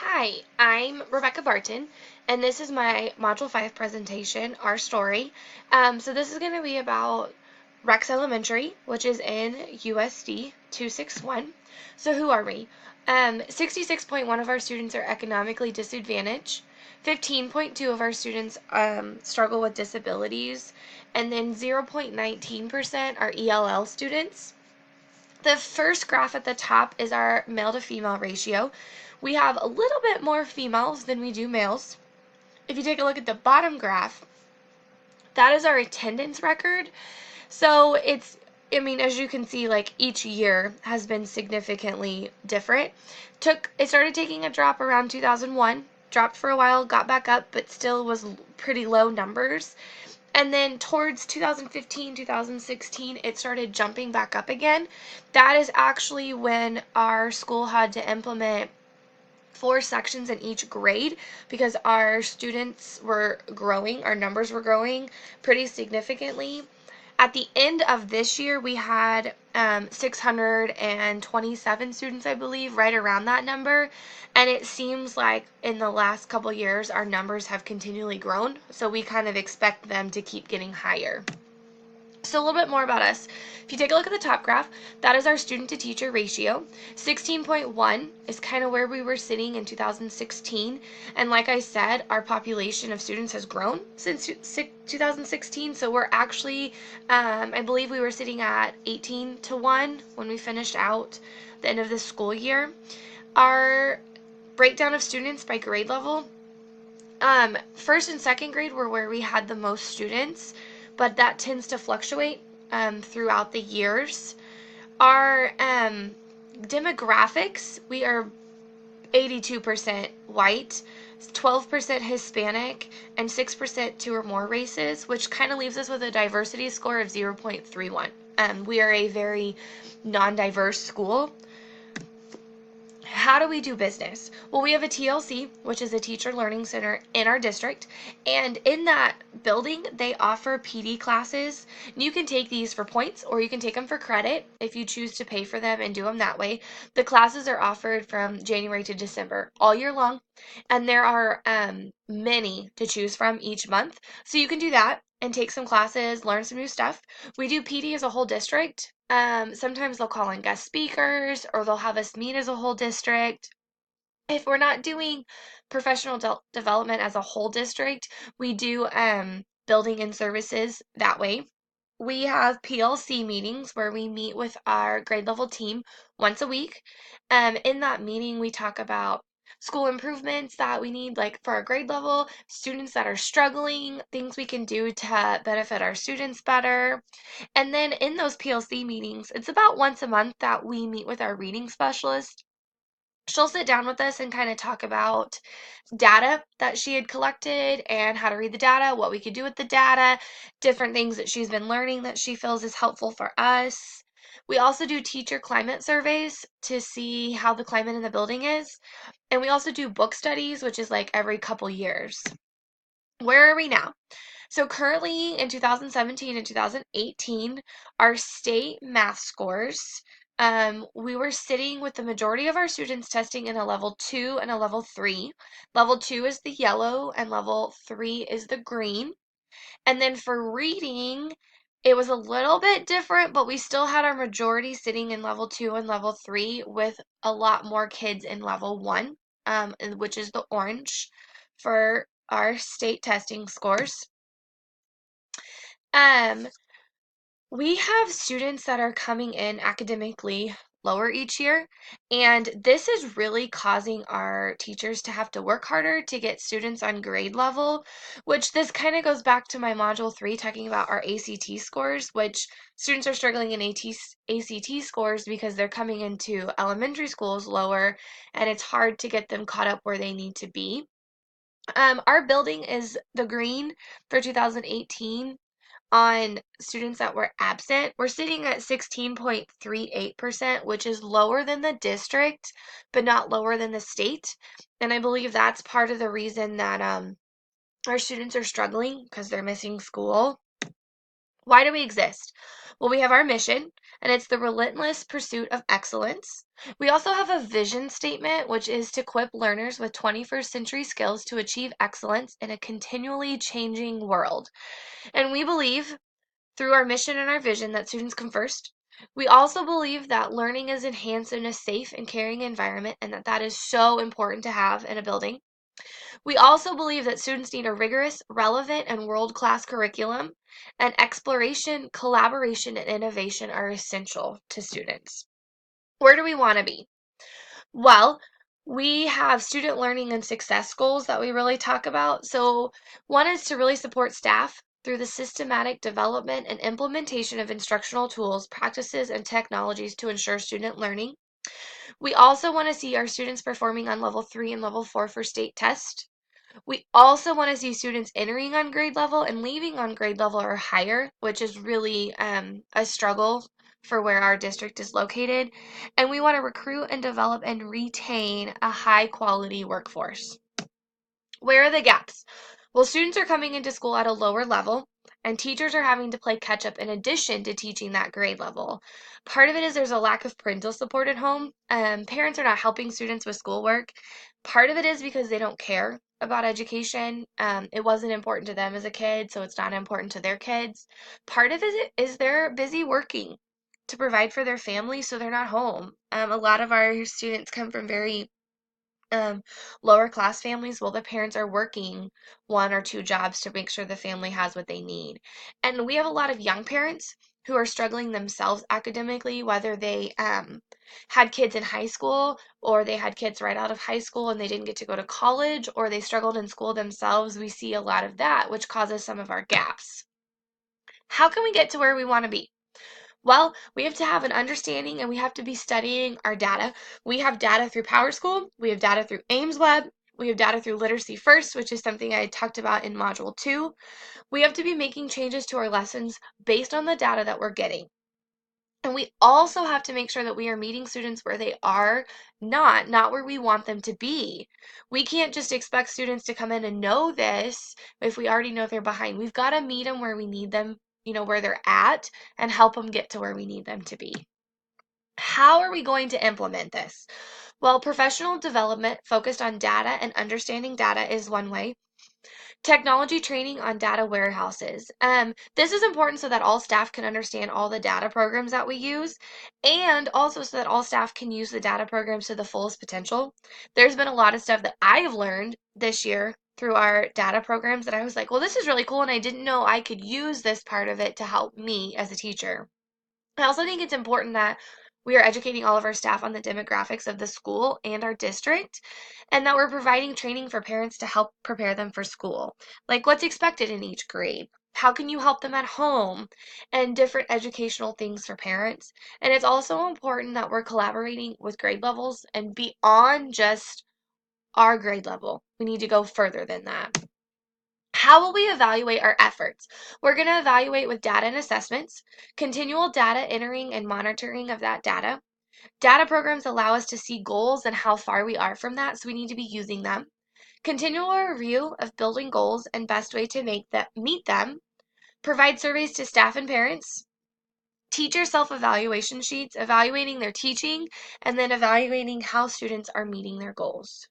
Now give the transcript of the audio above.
Hi, I'm Rebecca Barton, and this is my Module 5 presentation, Our Story. So this is going to be about Rex Elementary, which is in USD 261. So who are we? 66.1 of our students are economically disadvantaged. 15.2 of our students struggle with disabilities, and then 0.19% are ELL students. The first graph at the top is our male to female ratio. We have a little bit more females than we do males. If you take a look at the bottom graph, that is our attendance record. So as you can see, like each year has been significantly different. It started taking a drop around 2001, dropped for a while, got back up, but still was pretty low numbers. And then towards 2015, 2016, it started jumping back up again. That is actually when our school had to implement 4 sections in each grade because our students were growing, our numbers were growing pretty significantly. At the end of this year, we had 627 students, I believe, right around that number. And it seems like in the last couple years, our numbers have continually grown. So we kind of expect them to keep getting higher. So a little bit more about us. If you take a look at the top graph, that is our student to teacher ratio. 16.1 is kind of where we were sitting in 2016. And like I said, our population of students has grown since 2016. So we're actually, I believe we were sitting at 18 to 1 when we finished out the end of the school year. Our breakdown of students by grade level, first and second grade were where we had the most students, but that tends to fluctuate throughout the years. Our demographics, we are 82% white, 12% Hispanic, and 6% two or more races, which kind of leaves us with a diversity score of 0.31. We are a very non-diverse school. How do we do business? Well, we have a TLC, which is a teacher learning center in our district, and in that building they offer PD classes. You can take these for points or you can take them for credit if you choose to pay for them and do them that way. The classes are offered from January to December all year long, and there are many to choose from each month, so you can do that and take some classes, learn some new stuff. We do PD as a whole district. Sometimes they'll call in guest speakers or they'll have us meet as a whole district. If we're not doing professional development as a whole district, we do building and services that way. We have PLC meetings where we meet with our grade level team once a week. In that meeting, we talk about school improvements that we need, like for our grade level, students that are struggling, things we can do to benefit our students better. And then in those PLC meetings, it's about once a month that we meet with our reading specialist. She'll sit down with us and kind of talk about data that she had collected and how to read the data, what we could do with the data, different things that she's been learning that she feels is helpful for us. We also do teacher climate surveys to see how the climate in the building is. And we also do book studies, which is like every couple years. Where are we now? So currently in 2017 and 2018, our state math scores, we were sitting with the majority of our students testing in a level 2 and a level 3. Level 2 is the yellow and level 3 is the green. And then for reading, it was a little bit different, but we still had our majority sitting in level 2 and level 3 with a lot more kids in level 1, which is the orange for our state testing scores. Um, we have students that are coming in academically lower each year, and this is really causing our teachers to have to work harder to get students on grade level, which this kind of goes back to my module 3 talking about our ACT scores, which students are struggling in ACT scores because they're coming into elementary schools lower, and it's hard to get them caught up where they need to be. Our building is the green for 2018 on students that were absent. We're sitting at 16.38%, which is lower than the district, but not lower than the state. And I believe that's part of the reason that our students are struggling because they're missing school. Why do we exist? Well, we have our mission, and it's the relentless pursuit of excellence. We also have a vision statement, which is to equip learners with 21st century skills to achieve excellence in a continually changing world. And we believe through our mission and our vision that students come first. We also believe that learning is enhanced in a safe and caring environment, and that that is so important to have in a building. We also believe that students need a rigorous, relevant, and world-class curriculum, and exploration, collaboration, and innovation are essential to students. Where do we want to be? Well, we have student learning and success goals that we really talk about. So, one is to really support staff through the systematic development and implementation of instructional tools, practices, and technologies to ensure student learning. We also want to see our students performing on level 3 and level 4 for state tests. We also want to see students entering on grade level and leaving on grade level or higher, which is really a struggle for where our district is located. And we want to recruit and develop and retain a high quality workforce. Where are the gaps? Well, students are coming into school at a lower level, and teachers are having to play catch up in addition to teaching that grade level. Part of it is there's a lack of parental support at home. Parents are not helping students with schoolwork. Part of it is because they don't care about education. It wasn't important to them as a kid, so it's not important to their kids. Part of it is they're busy working to provide for their family, so they're not home. A lot of our students come from very um, lower class families, well, the parents are working one or two jobs to make sure the family has what they need. And we have a lot of young parents who are struggling themselves academically, whether they had kids in high school or they had kids right out of high school and they didn't get to go to college, or they struggled in school themselves. We see a lot of that, which causes some of our gaps. How can we get to where we want to be? Well, we have to have an understanding and we have to be studying our data. We have data through PowerSchool, we have data through AIMSweb, we have data through Literacy First, which is something I talked about in Module 2. We have to be making changes to our lessons based on the data that we're getting. And we also have to make sure that we are meeting students where they are, not where we want them to be. We can't just expect students to come in and know this if we already know they're behind. We've got to meet them where we need them, where they're at, and help them get to where we need them to be. How are we going to implement this? Well, professional development focused on data and understanding data is one way. Technology training on data warehouses. This is important so that all staff can understand all the data programs that we use, and also so that all staff can use the data programs to the fullest potential. There's been a lot of stuff that I have learned this year through our data programs that I was like, well, this is really cool, and I didn't know I could use this part of it to help me as a teacher. I also think it's important that we are educating all of our staff on the demographics of the school and our district, and that we're providing training for parents to help prepare them for school. Like what's expected in each grade, how can you help them at home, and different educational things for parents. And it's also important that we're collaborating with grade levels and beyond just our grade level. We need to go further than that. How will we evaluate our efforts? We're going to evaluate with data and assessments, continual data entering and monitoring of that data. Data programs allow us to see goals and how far we are from that, so we need to be using them. Continual review of building goals and best way to meet them. Provide surveys to staff and parents. Teacher self-evaluation sheets, evaluating their teaching, and then evaluating how students are meeting their goals.